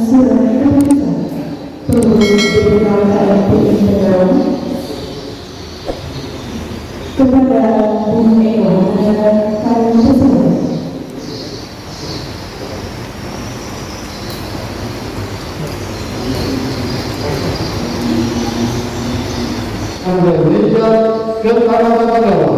surat keputusan pengurus Jenderal KMPI Negara kepada Bung Eko Negara Kayu tersebut. Indonesia ke Angkatan Negara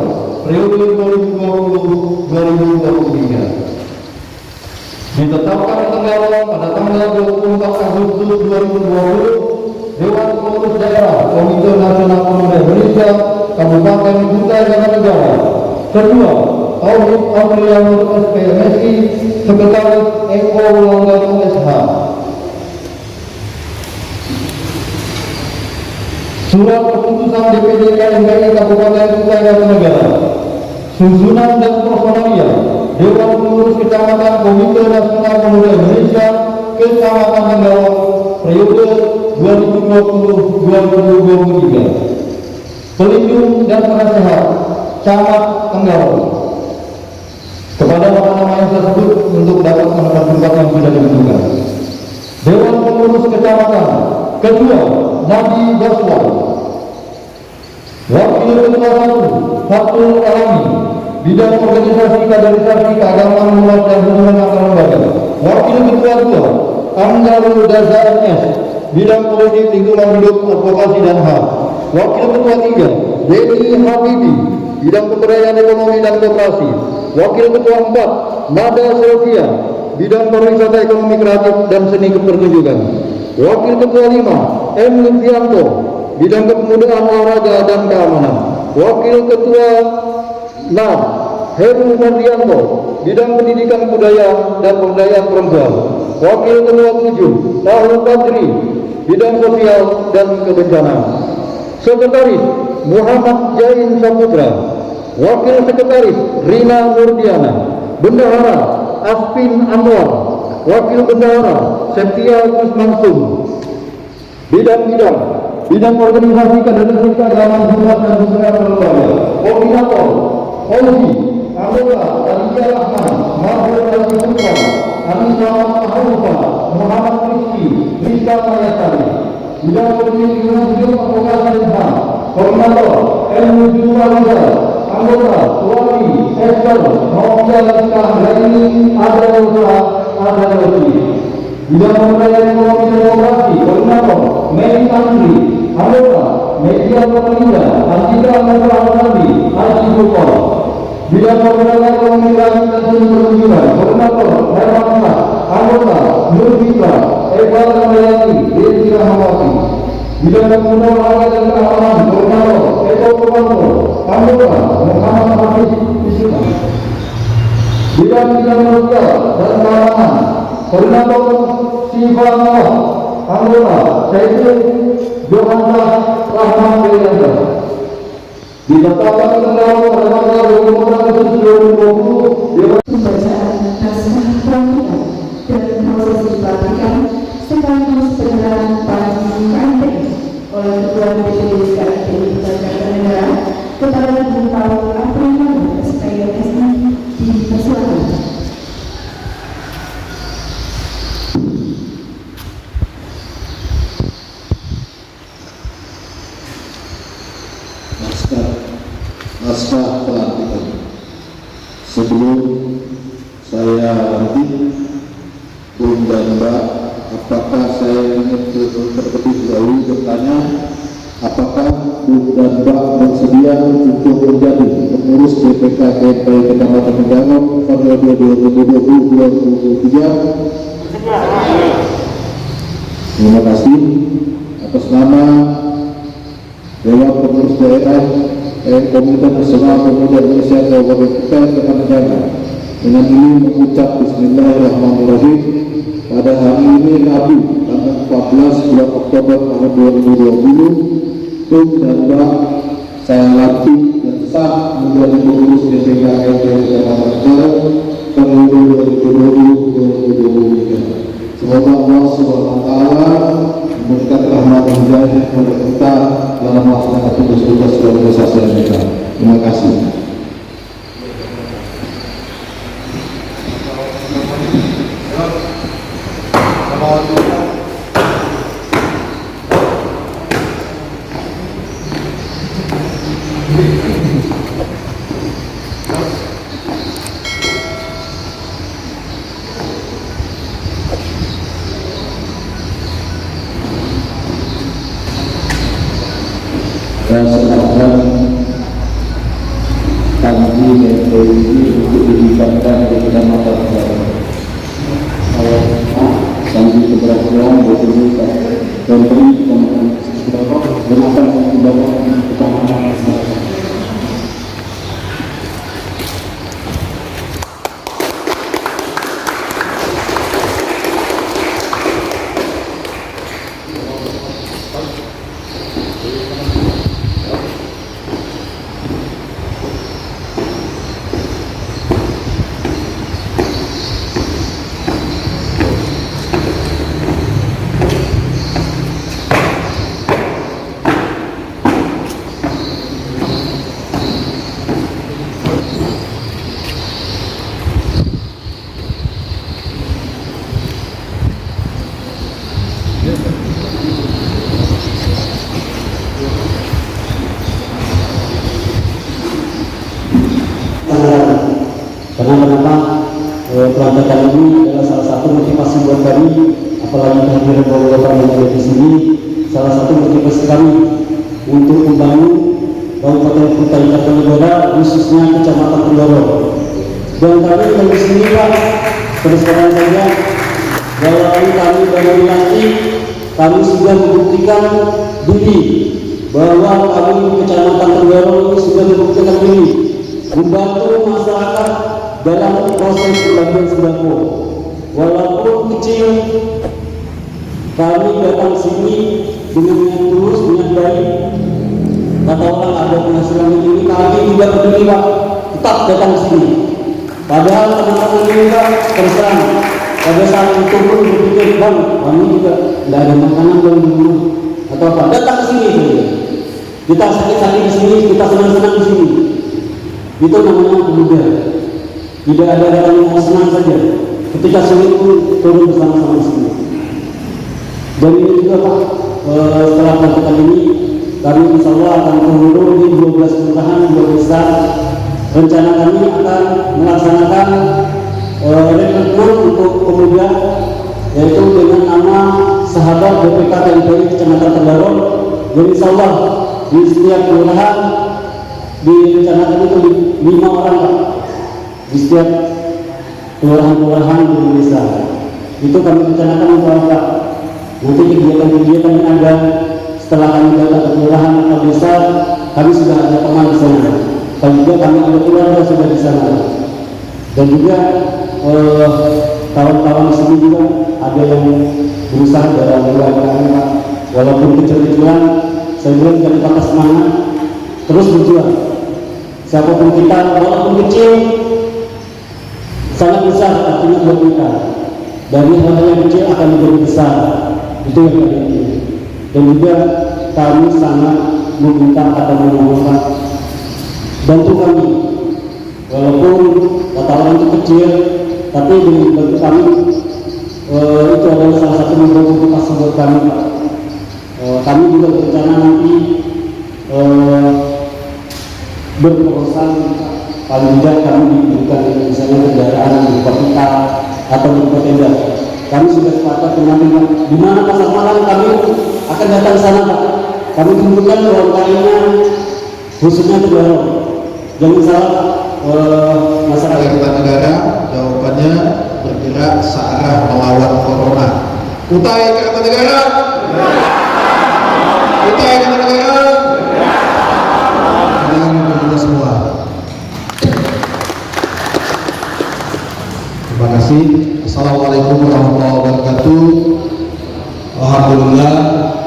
periode 2020-2023 ditetapkan tanggal pada tanggal 24 Agustus 2020 Dewan Pengurus Daerah Komite Nasional Pemuda Indonesia Kabupaten Kutai Kartanegara. Kedua, Audit Aprianur SPMSI Sekretaris Eko Langganu SH. Surat keputusan DPD KMPI Kabupaten Kutai Kartanegara. Susunan dan personalia Dewan Pengurus Kecamatan Komite Nasional Pemuda Indonesia Kecamatan Tenggara periode 2020-2023. Pelindung dan penasehat Camat Tenggara. Kepada nama-nama yang tersebut untuk dapat menempati tempat yang sudah ditentukan. Dewan Pengurus Kecamatan. Kedua, Nabi Baswan. Wakil Ketua 1, Fatul Alami, Bidang Organisasi Kaderisasi Keagamaan Umat dan Hubungan Antar Lembaga. Wakil Ketua 2, Anggarul Daza MS, Bidang Politik Lingkungan Hidup, Advokasi dan HAM. Wakil Ketua 3, Denny Habibi, Bidang Pemberdayaan Ekonomi dan Koperasi. Wakil Ketua 4, Nada Sylvia, Bidang Pariwisata Ekonomi Kreatif dan Seni Pertunjukan. Wakil Ketua 5, M. Lutfianto, Bidang Kepemudaan Olahraga dan Keamanan. Wakil Ketua 6, Heru Mardianto, Bidang Pendidikan Budaya dan Pemberdayaan Perempuan. Wakil Ketua 7, Tahul Badri, Bidang Sosial dan Kebencanaan. Sekretaris Muhammad Jain Saputra. Wakil Sekretaris Rina Nurdiana. Bendahara Aspin Anwar. Wakil Bendahara Setia Kusmansum. Bidang organisasi kaderisasi keagamaan umat dan hubungan lembaga. Koordinator Ozi anggota Aditya Rahman, Mahfud Ali Putra, Anissa Maharufa, Muhammad Rizki, Rizka Mayasari. Bidang politik lingkungan hidup, advokasi dan HAM. Koordinator M. Juwaliza, anggota Suami Esther Novia Rizka Laini Adalawati. Bidang pemberdayaan ekonomi dan koperasi. Koordinator Mary Tantri, anggota Media Perlinda, Anjika Anggota Al-Sandi, Haji Bukol. Bidang pemberdayaan ekonomi kreatif dan seni pertunjukan. Koordinator Herman Mas, anggota Nur Fitra, Eva Ramayati, Desi Rahmawati. Bidang pemuda olahraga dan keamanan. Koordinator Eko Purwanto, anggota Muhammad Hafiz Islam. Bidang sosial dan keamanan. Koordinator Siva Noah, anggota Saiful Johannes Rahman Wilayah. Ditetapkan tanggal pada tanggal 24 Agustus 2020 Pembacaan naskah pelantikan dan prosesi pelantikan sekaligus penyerahan panggung KMPI oleh Ketua DPD KMPI Kutai Kartanegara kepada Bung Paul Aprianur SPMSI dipersilakan. Naskah pelantikan. Sebelum saya lanjut, Bung dan Mbak, apakah saya ingin terlebih dahulu bertanya, apakah Bung dan Mbak bersedia untuk menjadi pengurus DPK KMPI Kecamatan Tenggara periode 2020-2023? Terima kasih. Atas nama Dewan Pengurus Daerah Komite Nasional Pemuda Indonesia Kabupaten Kutai Kartanegara, dengan ini mengucap Bismillahirrahmanirrahim. Pada hari ini Rabu tanggal 14 bulan Oktober tahun 2020, Bung dan Mbak saya lantik dan sah menjadi pengurus DPK KMPI Kecamatan Tenggara periode 2020-2023. Semoga Allah Subhanahu wa Ta'ala memberikan rahmat dan hidayah kepada kita dalam melaksanakan tugas-tugas organisasi kita. Terima kasih. Rasakan tanggi metode ini untuk dilibatkan di kecamatan tanggi keberhasilan metode memberi berikan kepada kecamatan. Karena kenapa pelantikan ini adalah salah satu motivasi buat kami, apalagi kehadiran Bapak yang ada di sini, salah satu motivasi kami untuk membangun Kabupaten Kutai Kartanegara, khususnya Kecamatan Tendoro. Dan kami dari sini Pak, terus terang saja, walaupun kami baru dilantik, kami sudah membuktikan diri bahwa kami di Kecamatan Tendoro ini sudah membuktikan diri membantu masyarakat dalam proses pembagian sembako. Walaupun kecil, kami datang sini dengan tulus, dengan baik. Kata orang ada penghasilan ini, kami tidak peduli Pak, tetap datang sini. Padahal teman-teman ini Pak, terserang pada saat itu pun berpikir, Bang, kami juga tidak ada makanan dari dulu atau apa, datang sini saja. Kita sakit-sakit di sini, kita senang-senang di sini. Itu namanya pemuda. Tidak ada orang yang senang saja. Ketika sulit pun turun bersama-sama di sini. Dan ini juga Pak, setelah pelantikan ini, kami insya Allah akan turun di 12 kelurahan, 2 desa. Rencana kami akan melaksanakan rekrutmen untuk pemuda, yaitu dengan nama Sahabat BPK TNI Kecamatan Tendoro. Dan insya Allah di setiap kelurahan direncanakan itu 5 orang Pak, di setiap kelurahan-kelurahan di desa. Itu kami rencanakan untuk Pak. Nanti kegiatan-kegiatan yang ada setelah kami datang ke kelurahan atau desa, kami sudah ada teman di sana. Dan juga kami ada keluarga sudah di sana. Dan juga kawan-kawan di sini juga ada yang berusaha dalam keluarga Pak. Walaupun kecil-kecilan, saya bilang jangan patah semangat, terus berjuang. Siapapun kita, walaupun kecil, sangat besar artinya buat kita. Dari hal yang kecil akan menjadi besar. Itu yang kami ingin. Dan juga kami sangat meminta atau memohon bantu kami. Walaupun kata orang itu kecil, tapi bagi kami itu adalah salah satu motivasi buat kami Pak. Kami juga berencana nanti berproposal paling tidak kami diberikan misalnya kendaraan berupa pickup atau berupa tenda. Kami sudah sepakat dengan di mana pasar malam kami akan datang ke sana Pak. Kami kumpulkan UMKM-nya khususnya Tendoro. Jangan salah masyarakat Negara jawabannya bergerak searah melawan corona. Kutai Kartanegara, Kutai Kartanegara. Semua. Terima kasih. Assalamualaikum warahmatullahi wabarakatuh. Alhamdulillah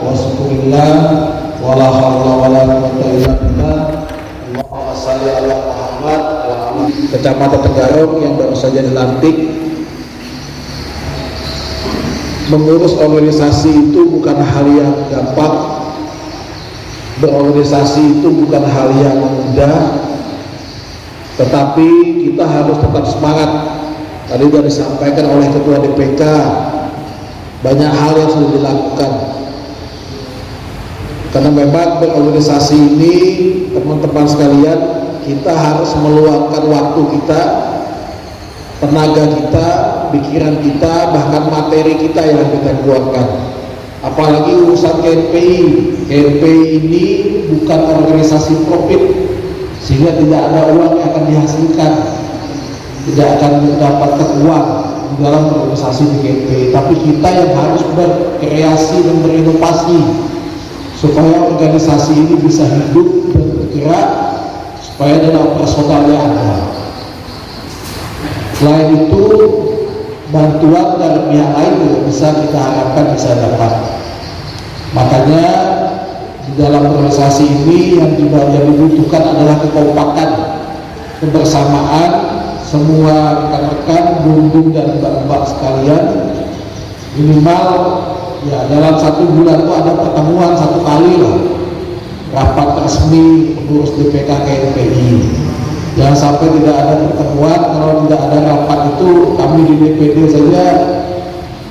wa syukurillah wa la haula wa la quwwata illa billah. Allahumma shalli ala Muhammad wa ala Kecamatan Tenggarong yang baru saja dilantik. Mengurus organisasi itu bukan hal yang gampang. Berorganisasi itu bukan hal yang mudah, tetapi kita harus tetap semangat. Tadi sudah disampaikan oleh Ketua DPK banyak hal yang sudah dilakukan. Karena memang berorganisasi ini, teman-teman sekalian, kita harus meluangkan waktu kita, tenaga kita, pikiran kita, bahkan materi kita yang kita keluarkan. Apalagi urusan KNPI. KNPI ini bukan organisasi profit, sehingga tidak ada uang yang akan dihasilkan, tidak akan mendapatkan uang di dalam organisasi di KNPI. Tapi kita yang harus berkreasi dan berinovasi supaya organisasi ini bisa hidup dan bergerak, supaya dana operasionalnya ada. Selain itu, bantuan dari pihak lain juga bisa kita harapkan bisa dapat. Makanya di dalam organisasi ini yang dibutuhkan adalah kekompakan, kebersamaan semua rekan-rekan, bundung dan mbak-mbak sekalian. Minimal ya dalam 1 bulan itu ada pertemuan 1 kali lah, rapat resmi pengurus DPK KNPI. Jangan sampai tidak ada pertemuan. Kalau tidak ada rapat itu, kami di DPD saja,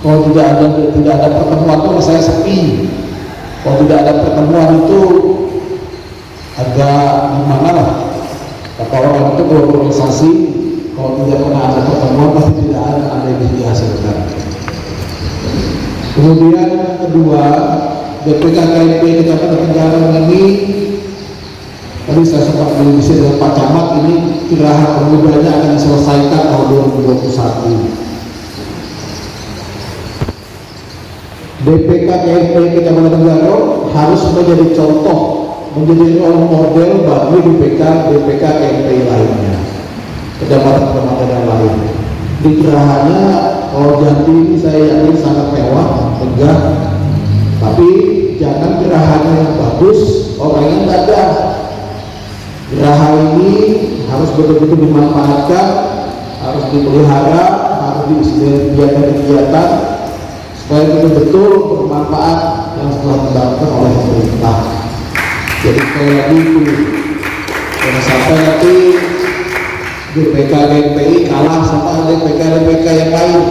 kalau tidak ada pertemuan itu saya sepi. Kalau tidak ada pertemuan itu agak gimana lah, kata orang itu berorganisasi, kalau tidak pernah ada pertemuan pasti tidak ada yang bisa dihasilkan. Kemudian kedua, DPK KNPI Kecamatan Tenggarong ini, tadi saya sempat berdiskusi dengan Pak Camat, ini Geraha Pemudanya akan diselesaikan tahun 2021. DPK KNPI Kecamatan Tenggarong harus menjadi contoh, menjadi role model bagi DPK KNPI lainnya, kecamatan-kecamatan yang lain. Di gerahanya, kalau Jati ini saya yakin sangat mewah, megah, tapi jangan gerahanya yang bagus, orangnya nggak ada. Geraha ini harus betul-betul dimanfaatkan, harus dipelihara, harus diisi kegiatan supaya betul-betul bermanfaat yang telah dilakukan oleh pemerintah. Jadi sekali lagi itu, jangan sampai nanti DPK KNPI kalah sama DPK yang lain.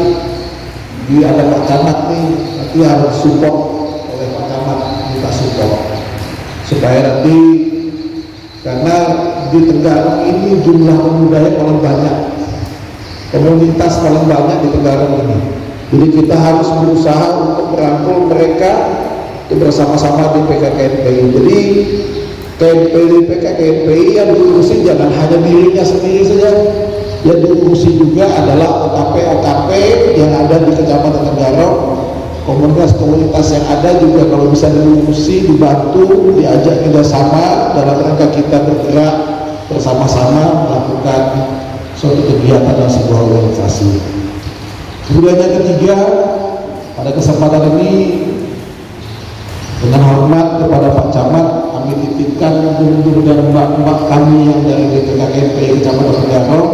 Di ada Pak Camat nih, nanti harus support oleh Pak Camat, kita support supaya nanti, karena di Tenggarong ini jumlah pemudanya paling banyak, komunitas paling banyak di Tenggarong ini. Jadi kita harus berusaha untuk merangkul mereka bersama-sama di DPK KNPI. Jadi DPK KNPI yang diurusi jangan hanya dirinya sendiri saja, yang diurusi juga adalah OKP yang ada di Kecamatan Tenggarong. Komunitas-komunitas yang ada juga kalau bisa diurusi, dibantu, diajak kerjasama dalam rangka kita bergerak bersama-sama melakukan suatu kegiatan dan sebuah organisasi. Kemudian yang ketiga, pada kesempatan ini dengan hormat kepada Pak Camat, kami titipkan bundung dan mbak-mbak kami yang dari DPK KNPI Kecamatan Tenggarong,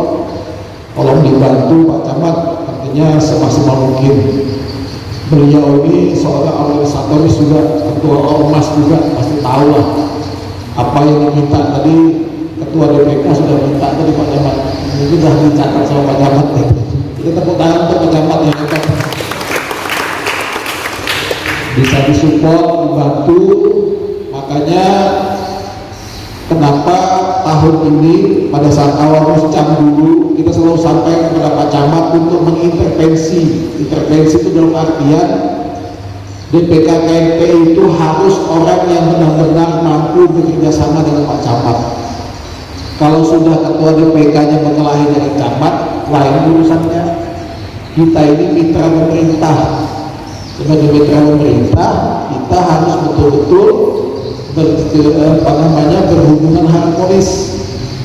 tolong dibantu Pak Camat, artinya semaksimal mungkin. Beliau ini seorang organisatoris juga, ketua ormas juga, pasti tahu lah apa yang diminta tadi. Ketua DPK sudah minta tadi Pak Camat, ini sudah dicatat sama Pak Camat ya. Kita tepuk tangan untuk Pak Camat yang hebat, bisa disupport, dibantu. Makanya kenapa tahun ini pada saat awal Ruscam dulu kita selalu sampaikan kepada Pak Camat untuk mengintervensi. Intervensi itu dalam artian DPK KNPI itu harus orang yang benar-benar mampu bekerja sama dengan Pak Camat. Kalau sudah ketua DPK-nya berkelahi dengan Camat, lain urusannya. Kita ini mitra pemerintah. Sebagai mitra pemerintah, kita harus betul-betul berhubungan harmonis,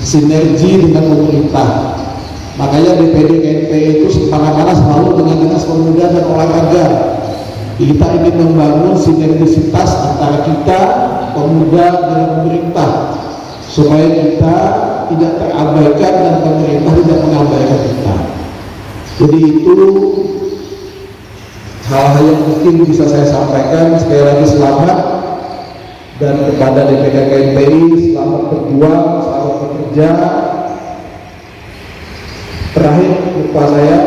sinergi dengan pemerintah. Makanya DPD KNPI itu mana-mana selalu dengan dinas pemuda dan olahraga. Kita ingin membangun sinergisitas antara kita pemuda dengan pemerintah supaya kita tidak terabaikan dan pemerintah tidak mengabaikan kita. Jadi itu hal-hal yang mungkin bisa saya sampaikan. Sekali lagi selamat, dan kepada DPK KNPI selamat berjuang, selamat bekerja. Terakhir lupa saya,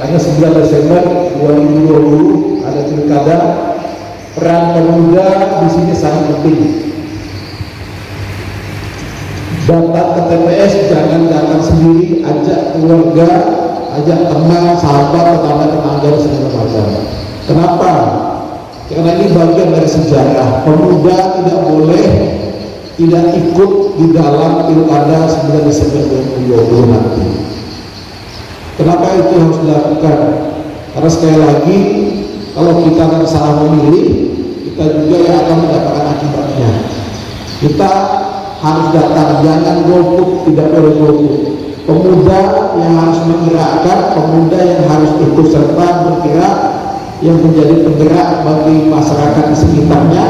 hanya 9 Desember 2020 ada pilkada, peran pemuda di sini sangat penting. Datang ke TPS jangan datang sendiri, ajak keluarga, ajak teman, sahabat, tetangga, dan segala macam. Kenapa? Karena ini bagian dari sejarah. Pemuda tidak boleh tidak ikut di dalam pilkada 9 Desember 2020 nanti. Kenapa itu harus dilakukan? Karena sekali lagi, kalau kita akan salah memilih, kita juga yang akan mendapatkan akibatnya. Kita harus datang, jangan golput, tidak boleh golput. Pemuda yang harus menggerakkan, pemuda yang harus ikut serta bergerak, yang menjadi penggerak bagi masyarakat di sekitarnya,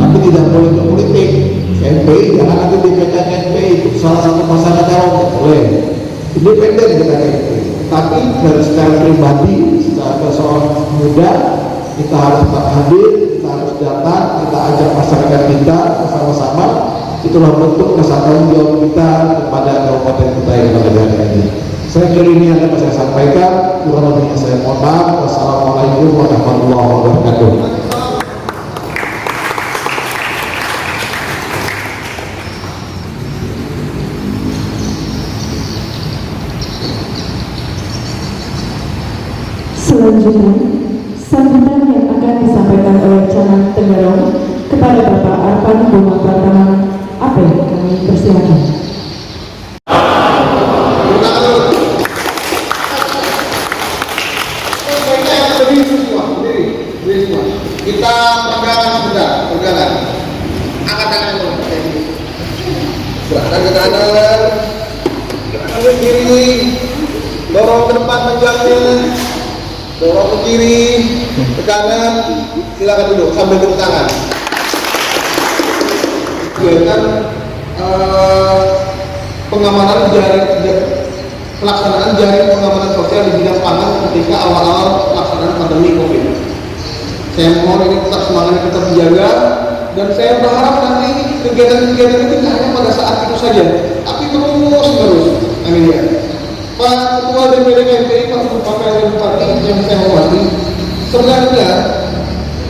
tapi tidak boleh berpolitik. KMPI jangan nanti dipecah KMPI itu salah satu pasangan calon, boleh. Independen kita KMPI. Tapi dari secara pribadi, secara persoalan muda, kita harus tetap hadir, kita harus datang, kita ajak masyarakat kita bersama-sama. Itulah bentuk rasa tanggung jawab kita kepada kabupaten Kutai Kartanegara ini. Saya kira ini yang dapat saya sampaikan. Kurang lebihnya saya mohon maaf. Wassalamualaikum warahmatullahi wabarakatuh. Selanjutnya, sambutan yang akan disampaikan oleh Camat Tenggarong kepada Bapak Arpan Bunga Pratama AP, kami persilakan. Kita pegangan sebentar, pegangan. Angkat tangan dulu. Serahkan ke kanan. Kanan ke kiri. Dorong ke depan panjangnya. Dorong ke kiri, ke kanan. Silakan duduk sambil tepuk tangan. Kegiatan pengamanan jaring, pelaksanaan jaring pengamanan sosial di bidang pangan ketika awal-awal pelaksanaan pandemi COVID. Saya mohon ini tetap semangatnya tetap dijaga, dan saya berharap nanti kegiatan-kegiatan itu tidak hanya pada saat itu saja, tapi terus. Amin ya. Pak Ketua DPD KMPI, Pak Bupati yang saya hormati, sebenarnya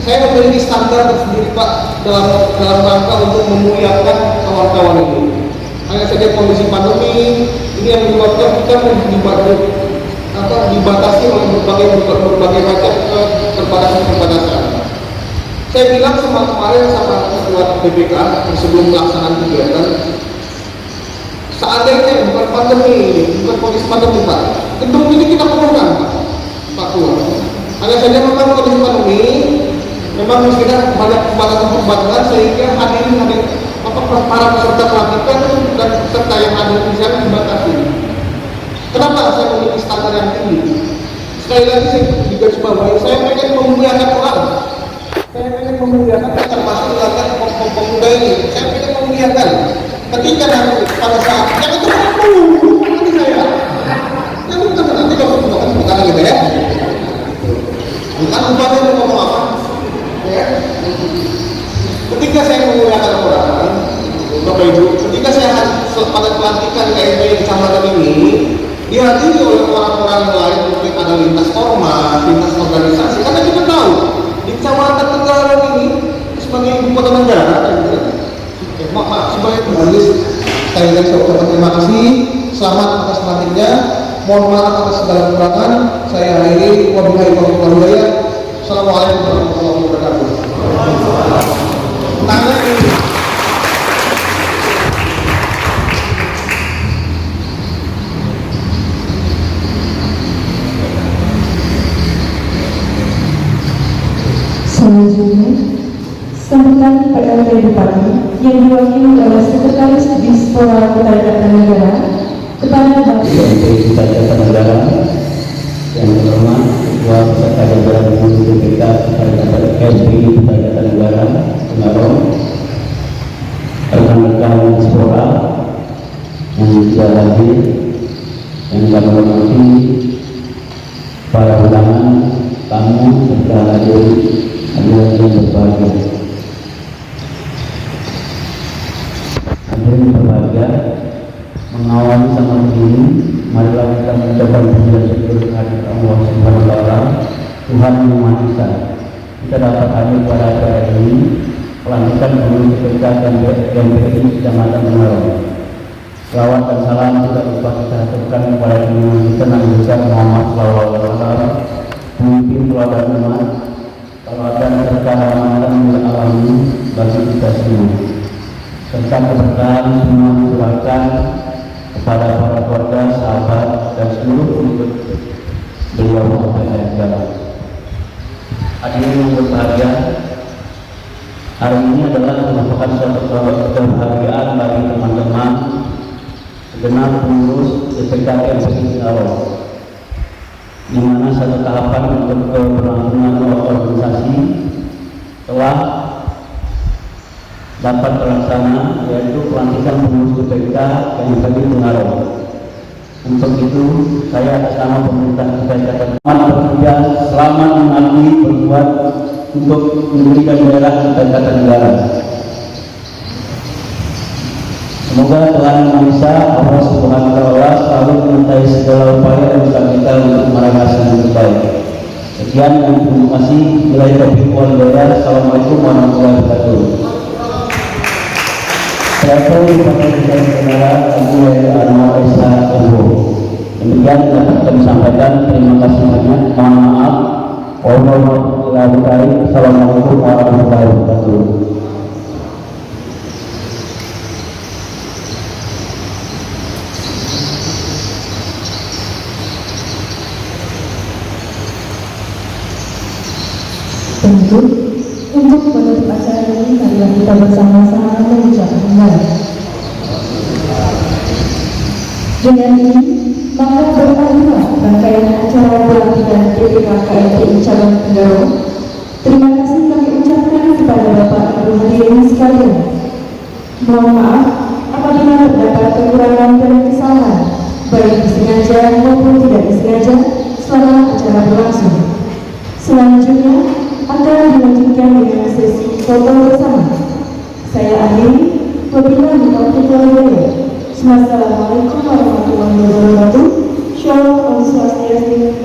saya memiliki standar tersendiri Pak dalam rangka untuk memuliakan kawan-kawan ini. Hanya saja kondisi pandemi ini yang menyebabkan kita dibatasi oleh berbagai macam keterbatasan. Saya bilang kemarin sama ketua BPK sebelum pelaksanaan kegiatan, seandainya bukan pandemi ini, bukan kondisi pandemi Pak, gedung ini kita perlukan Pak Ketua. Hanya saja memang kondisi pandemi, memang mestinya banyak pembatasan sehingga para peserta pelantikan dan peserta yang hadir di sana dibatasi. Kenapa saya memiliki standar yang tinggi? Sekali lagi saya juga sebagai saya pengen memuliakan orang. Saya pengen memuliakan termasuk mengangkat pemuda ini. Saya pengen memuliakan. Ketika nanti pada saat yang itu nanti saya. Nanti kalau bukan gitu ya. Bukan bupati mau ngomong apa? Ya. Ketika saya memuliakan orang, Bapak Ibu, ketika saya pada pelantikan KMPI di kecamatan ini, dihadiri oleh orang-orang lain, mungkin ada lintas ormas, lintas organisasi, karena kita tahu di Kecamatan Tenggarong ini sebagai ibu kota negara, maaf sebagai penulis, saya ingin ucapkan terima kasih, selamat atas pelantiknya, mohon maaf atas segala kekurangan, saya akhiri, wabillahi taufiq wal hidayah. Assalamualaikum warahmatullahi wabarakatuh. Tangan ini. Selanjutnya, sambutan PLT Bupati yang diwakili oleh Sekretaris Dispora Kutai Kartanegara kepada Bapak KMPI Kutai Kartanegara yang terhormat Ketua Peserta Jajaran Pengurus BPK KMPI Kutai Kartanegara Tenggarong, rekan-rekan Dispora yang sudah hadir, yang kami hormati, para undangan, tamu serta hadirin yang berbahagia. Hadirin berbahagia, mengawali sama ini, marilah kita mengucapkan puji dan syukur kehadirat Allah Subhanahu wa Ta'ala, Tuhan Yang Maha Esa, kita dapat hadir pada acara ini pelantikan pengurus DPK dan GMPI Kecamatan Tenggarong. Selawat dan salam tidak lupa kita aturkan kepada junjungan kita Nabi besar Muhammad SAW, pemimpin keluarga umat, teladan serta rahmatan lil alamin bagi kita semua, serta keberkahan semua diserahkan kepada para keluarga, sahabat, dan seluruh pengikut beliau sampai akhir zaman. Hadirin yang berbahagia, hari ini adalah merupakan suatu kebahagiaan bagi teman-teman segenap pengurus DPK GMPI Tenggarong, di mana satu tahapan untuk keberlangsungan organisasi telah dapat terlaksana, yaitu pelantikan pengurus DPK GMPI Tenggarong. Untuk itu, saya atas nama pemerintah kita selamat bekerja, selamat mengabdi, berbuat untuk mendirikan daerah kita negara. Semoga Tuhan Yang Maha Esa, Allah Subhanahu wa Ta'ala selalu menyertai segala upaya dan usaha kita untuk meraih hasil yang terbaik. Sekian dan terima kasih. Billahi taufiq wal hidayah. Assalamualaikum warahmatullahi wabarakatuh. Saya Bapak Presiden Negara Ibu Anwar Esa Ibu. Demikian dapat kami sampaikan. Terima kasih banyak. Mohon maaf. Wassalamualaikum warahmatullahi wabarakatuh. Tentu, untuk menutup acara ini, marilah kita bersama-sama mengucapkan kembali. Dengan ini, maka berakhirlah rangkaian acara pelantikan DPK GMPI Cabang Tenggarong. Terima kasih kami ucapkan kepada Bapak Ibu hadirin sekalian. Mohon maaf apabila terdapat kekurangan dan kesalahan, baik disengaja maupun tidak disengaja, selama acara berlangsung. Selanjutnya akan dilanjutkan dengan sesi foto bersama. Saya akhiri, wabillahi taufiq wal hidayah. Wassalamualaikum warahmatullahi wabarakatuh. Shalom, Om Swastiastu,